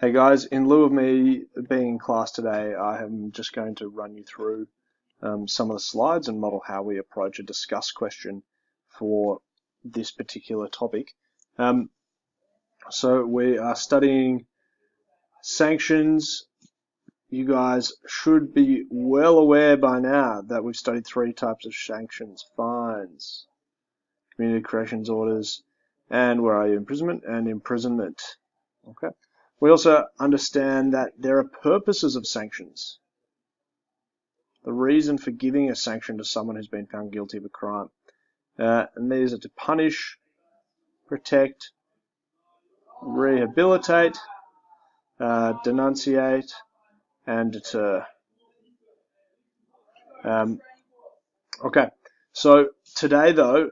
Hey guys, in lieu of me being in class today, I am just going to run you through some of the slides and model how we approach a discuss question for this particular topic. So we are studying sanctions. You guys should be well aware by now that we've studied three types of sanctions: fines, community corrections orders, and where are you, imprisonment and imprisonment. Okay. We also understand that there are purposes of sanctions. The reason for giving a sanction to someone who's been found guilty of a crime. And these are to punish, protect, rehabilitate, denunciate, and deter. Okay, so today though,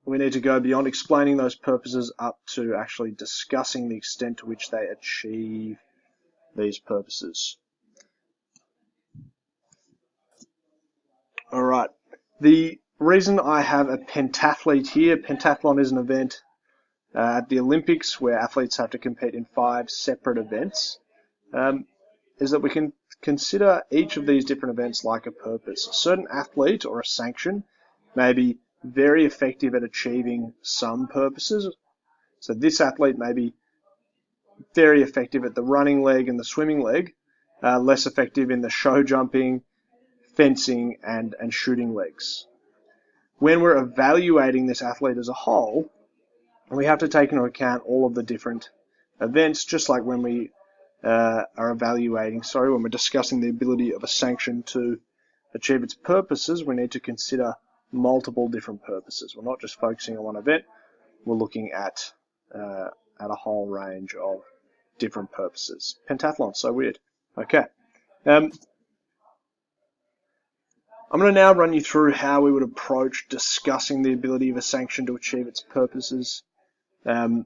we need to go beyond explaining those purposes up to actually discussing the extent to which they achieve these purposes. Alright, the reason I have a pentathlete here, pentathlon is an event at the Olympics where athletes have to compete in 5 separate events, is that we can consider each of these different events like a purpose. A certain athlete or a sanction may be very effective at achieving some purposes. So this athlete may be very effective at the running leg and the swimming leg, less effective in the show jumping, fencing, and shooting legs. When we're evaluating this athlete as a whole, we have to take into account all of the different events, just like when we are evaluating, when we're discussing the ability of a sanction to achieve its purposes, we need to consider multiple different purposes. We're not just focusing on one event, we're looking at a whole range of different purposes. Pentathlon, so weird. Okay. I'm going to now run you through how we would approach discussing the ability of a sanction to achieve its purposes. We're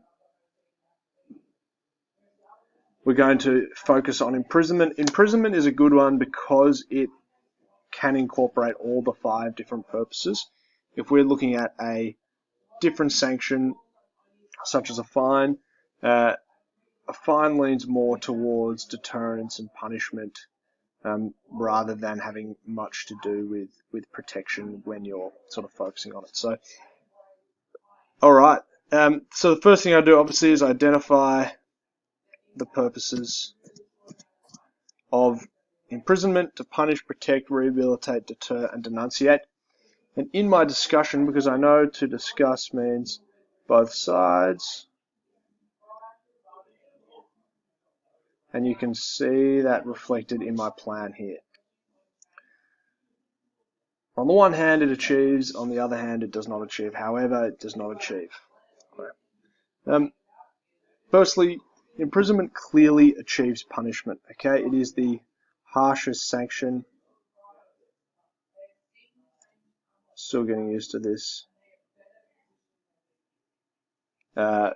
going to focus on imprisonment. Imprisonment is a good one because it can incorporate all the 5 different purposes. If we're looking at a different sanction, such as a fine leans more towards deterrence and punishment rather than having much to do with protection when you're sort of focusing on it. So, all right. So the first thing I do obviously is identify the purposes of imprisonment: to punish, protect, rehabilitate, deter, and denunciate. And in my discussion, because I know to discuss means both sides, and you can see that reflected in my plan here. On the one hand, it achieves; on the other hand, it does not achieve. However, it does not achieve. Firstly, imprisonment clearly achieves punishment. Okay, it is the harshest sanction. Still getting used to this.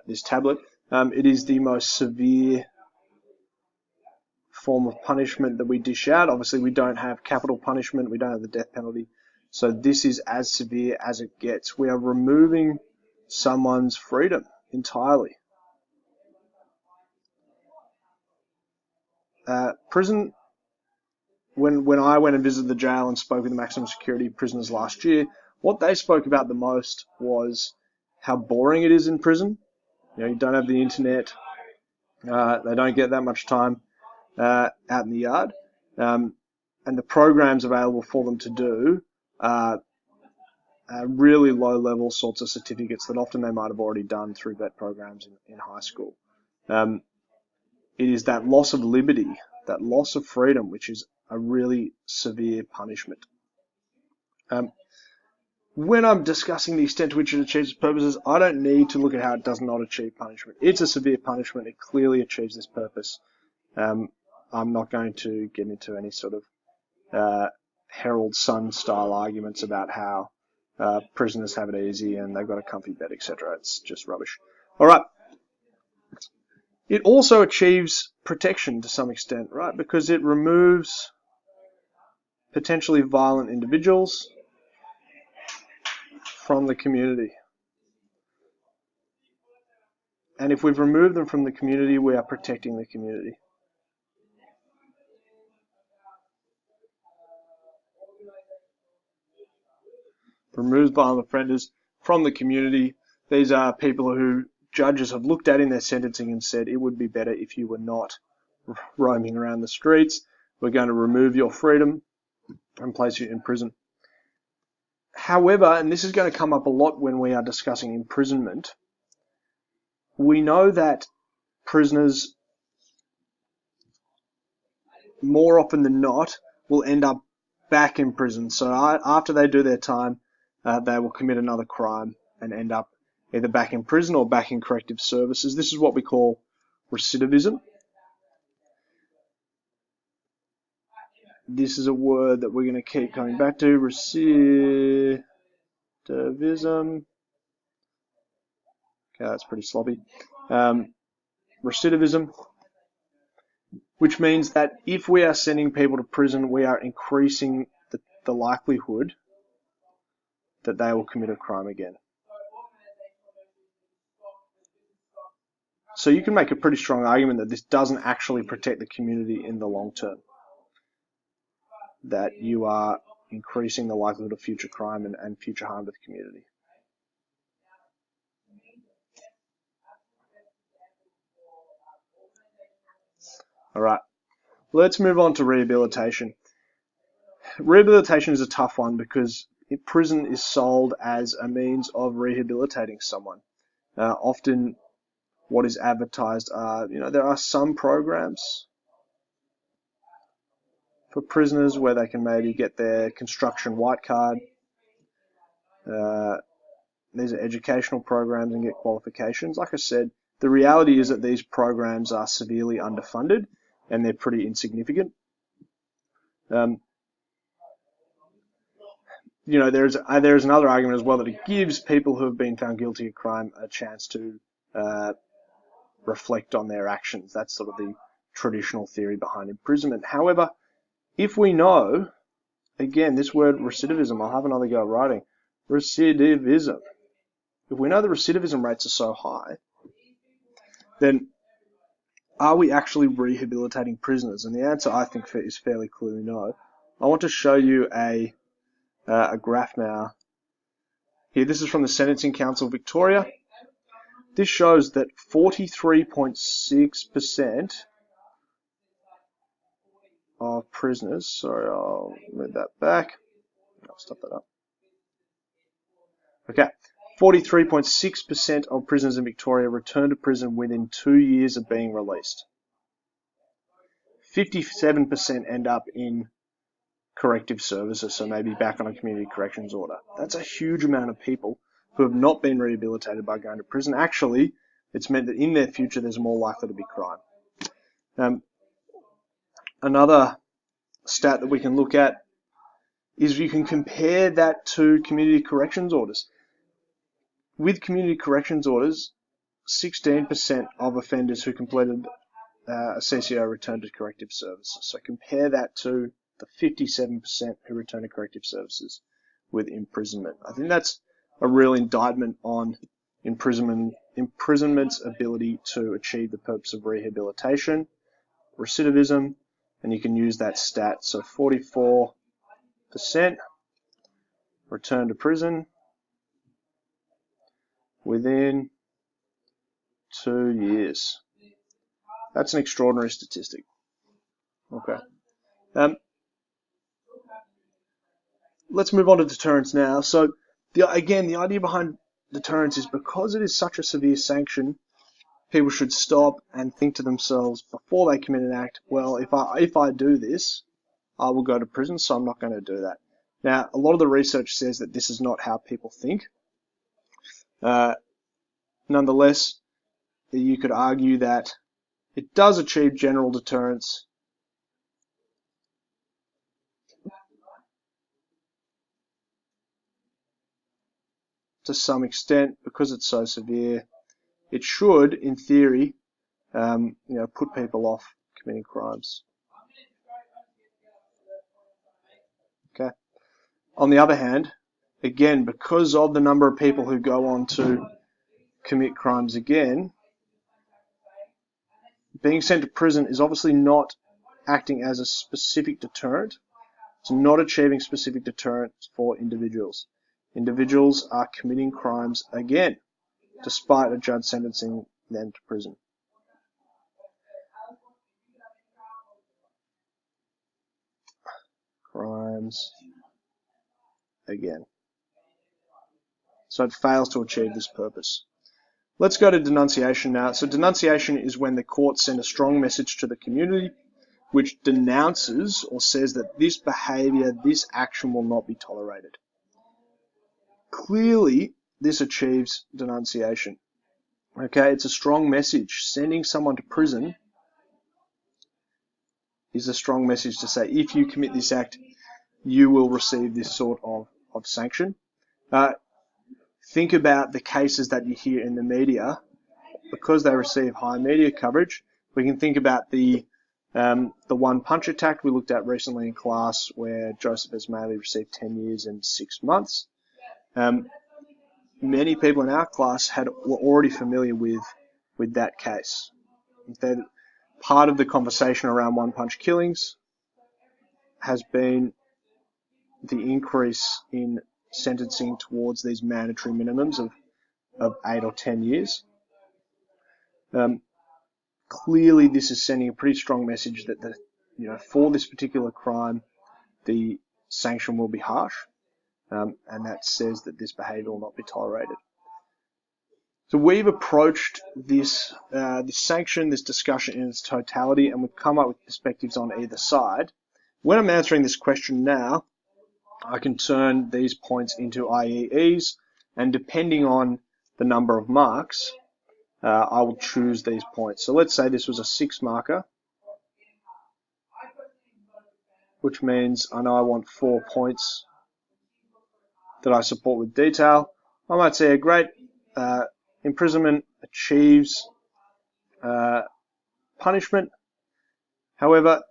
This tablet. It is the most severe form of punishment that we dish out. Obviously, we don't have capital punishment. We don't have the death penalty. So this is as severe as it gets. We are removing someone's freedom entirely. Prison, when I went and visited the jail and spoke with the maximum security prisoners last year, what they spoke about the most was how boring it is in prison. You don't have the internet. They don't get that much time out in the yard. And the programs available for them to do are really low-level sorts of certificates that often they might have already done through vet programs in high school. It is that loss of liberty, that loss of freedom, which is a really severe punishment. When I'm discussing the extent to which it achieves its purposes, I don't need to look at how it does not achieve punishment. It's a severe punishment. It clearly achieves this purpose. I'm not going to get into any sort of Herald Sun style arguments about how prisoners have it easy and they've got a comfy bed, etc. It's just rubbish. All right. It also achieves protection to some extent, right? Because it removes potentially violent individuals from the community. And if we've removed them from the community, we are protecting the community. removes violent offenders from the community. These are people who judges have looked at in their sentencing and said it would be better if you were not roaming around the streets. We're going to remove your freedom and place you in prison. However, and this is going to come up a lot when we are discussing imprisonment, we know that prisoners, more often than not, will end up back in prison. So after they do their time, they will commit another crime and end up either back in prison or back in corrective services. This is what we call recidivism. This is a word that we're going to keep coming back to, recidivism. Okay, that's pretty sloppy. Recidivism, which means that if we are sending people to prison, we are increasing the likelihood that they will commit a crime again. So you can make a pretty strong argument that this doesn't actually protect the community in the long term, that you are increasing the likelihood of future crime and future harm to the community. All right, let's move on to rehabilitation. Rehabilitation is a tough one because prison is sold as a means of rehabilitating someone. Often what is advertised are, there are some programs for prisoners where they can maybe get their construction white card. These are educational programs and get qualifications. Like I said, the reality is that these programs are severely underfunded and they're pretty insignificant. There's another argument as well that it gives people who have been found guilty of crime a chance to reflect on their actions. That's sort of the traditional theory behind imprisonment. However, if we know, again, this word recidivism, I'll have another go at writing, recidivism. If we know the recidivism rates are so high, then are we actually rehabilitating prisoners? And the answer, I think, is fairly clearly no. I want to show you a graph now. Here, this is from the Sentencing Council of Victoria. This shows that 43.6% of prisoners, sorry, I'll move that back. I'll stop that up. Okay, 43.6% of prisoners in Victoria return to prison within 2 years of being released. 57% end up in corrective services, so maybe back on a community corrections order. That's a huge amount of people who have not been rehabilitated by going to prison. Actually, it's meant that in their future there's more likely to be crime. Another stat that we can look at is you can compare that to community corrections orders. With community corrections orders, 16% of offenders who completed a CCO returned to corrective services. So compare that to the 57% who return to corrective services with imprisonment. I think that's a real indictment on imprisonment's ability to achieve the purpose of rehabilitation, recidivism, and you can use that stat. So 44% return to prison within 2 years. That's an extraordinary statistic. Okay. Let's move on to deterrence now. So, the idea behind deterrence is because it is such a severe sanction, people should stop and think to themselves before they commit an act, well, if I do this, I will go to prison, so I'm not going to do that. Now, a lot of the research says that this is not how people think. Nonetheless, you could argue that it does achieve general deterrence to some extent because it's so severe. It should, in theory, put people off committing crimes. Okay. On the other hand, again, because of the number of people who go on to commit crimes again, being sent to prison is obviously not acting as a specific deterrent. It's not achieving specific deterrence for individuals. Individuals are committing crimes again, despite a judge sentencing them to prison. Crimes again. So it fails to achieve this purpose. Let's go to denunciation now. So denunciation is when the court send a strong message to the community which denounces or says that this behavior, this action will not be tolerated. Clearly, this achieves denunciation. Okay, it's a strong message. Sending someone to prison is a strong message to say, if you commit this act, you will receive this sort of sanction. Think about the cases that you hear in the media. Because they receive high media coverage, we can think about the one punch attack we looked at recently in class where Joseph Ismaili received 10 years and 6 months. Many people in our class were already familiar with that case. Part of the conversation around one punch killings has been the increase in sentencing towards these mandatory minimums of 8 or 10 years. Clearly, this is sending a pretty strong message that for this particular crime, the sanction will be harsh, and that says that this behaviour will not be tolerated. So we've approached this sanction, this discussion in its totality, and we've come up with perspectives on either side. When I'm answering this question now, I can turn these points into IEEs, and depending on the number of marks, I will choose these points. So let's say this was a 6 marker, which means I know I want 4 points that I support with detail. I might say, great, imprisonment achieves punishment. However,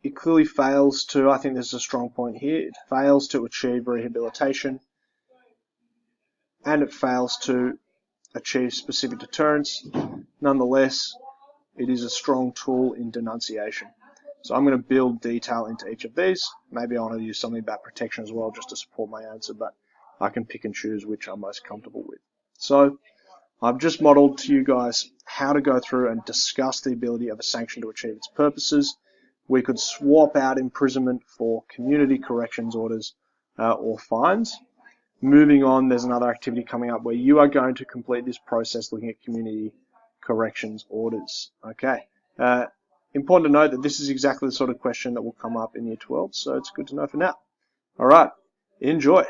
it clearly fails to, I think there's a strong point here, it fails to achieve rehabilitation, and it fails to achieve specific deterrence. Nonetheless, it is a strong tool in denunciation. So I'm going to build detail into each of these. Maybe I want to use something about protection as well just to support my answer, but I can pick and choose which I'm most comfortable with. So I've just modeled to you guys how to go through and discuss the ability of a sanction to achieve its purposes. We could swap out imprisonment for community corrections orders or fines. Moving on, there's another activity coming up where you are going to complete this process looking at community corrections orders. Okay. Important to note that this is exactly the sort of question that will come up in Year 12, so it's good to know for now. All right. Enjoy.